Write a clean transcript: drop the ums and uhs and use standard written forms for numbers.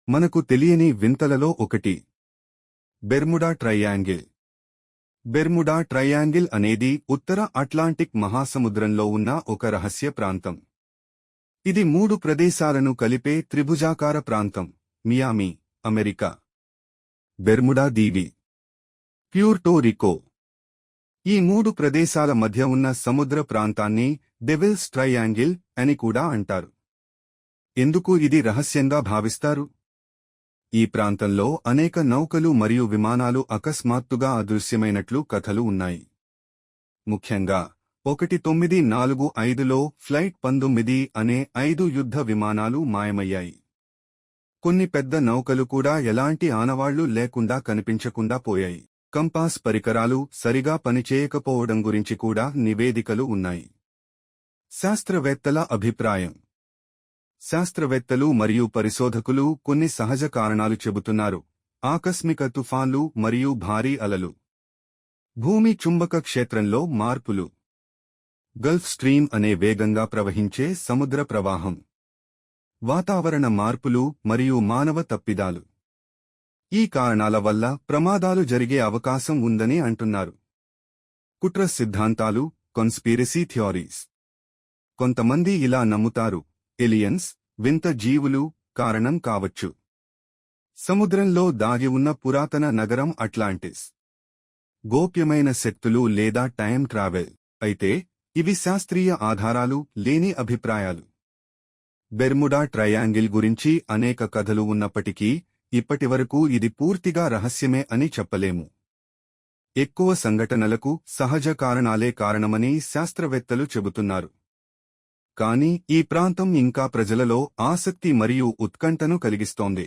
మనకు తెలియని వింతలలో ఒకటి బెర్ముడా ట్రయాంగిల్. బెర్ముడా ట్రయాంగిల్ అనేది ఉత్తర అట్లాంటిక్ మహాసముద్రంలో ఉన్న ఒక రహస్య ప్రాంతం. ఇది 3 ప్రదేశాలను కలిపే త్రిభుజాకార ప్రాంతం. Miami, America. బెర్ముడా దీవి, ప్యూర్టో రికో. ఈ 3 ప్రదేశాల మధ్య ఉన్న సముద్ర ప్రాంతాన్ని డెవిల్స్ ట్రయాంగిల్ అని కూడా అంటారు. ఎందుకు ఇది రహస్యంగా భావిస్తారు? ఈ ప్రాంతంలో అనేక నౌకలు మరియు విమానాలు అకస్మాత్తుగా అదృశ్యమైనట్లు కథలు ఉన్నాయి. ముఖ్యంగా 1945లో ఫ్లైట్ 19 అనే 5 యుద్ధ విమానాలు మాయమయ్యాయి. కొన్ని పెద్ద నౌకలు కూడా ఎలాంటి ఆనవాళ్లు లేకుండా కనిపించకుండా పోయాయి. కంపాస్ పరికరాలు సరిగా పనిచేయకపోవడం గురించి కూడా నివేదికలు ఉన్నాయి. శాస్త్రవేత్తల అభిప్రాయం. శాస్త్రవేత్తలు మరియు పరిశోధకులు కొన్ని సహజ కారణాలు చెబుతున్నారు. ఆకస్మిక తుఫాన్లు మరియు భారీ అలలు, భూమి చుంబక క్షేత్రంలో మార్పులు, గల్ఫ్ స్ట్రీమ్ అనే వేగంగా ప్రవహించే సముద్ర ప్రవాహం, వాతావరణ మార్పులు మరియు మానవ తప్పిదాలు. ఈ కారణాల వల్ల ప్రమాదాలు జరిగే అవకాశం ఉందని అంటున్నారు. కుట్ర సిద్ధాంతాలు, కాన్స్పిరసీ థియరీస్. కొంతమంది ఇలా నమ్ముతారు: ఎలియన్స్, వింత జీవులు కారణం కావచ్చు. సముద్రంలో దాగి ఉన్న పురాతన నగరం అట్లాంటిస్, గోప్యమైన శక్తులు లేదా టైం ట్రావెల్. అయితే ఇవి శాస్త్రీయ ఆధారాలు లేని అభిప్రాయాలు. బెర్ముడా ట్రయాంగిల్ గురించి అనేక కథలు ఉన్నప్పటికీ ఇప్పటివరకు ఇది పూర్తిగా రహస్యమే అని చెప్పలేము. ఎక్కువ సంఘటనలకు సహజ కారణాలే కారణమని శాస్త్రవేత్తలు చెబుతున్నారు. కానీ ఈ ప్రాంతం ఇంకా ప్రజలలో ఆసక్తి మరియు ఉత్కంఠను కలిగిస్తోంది.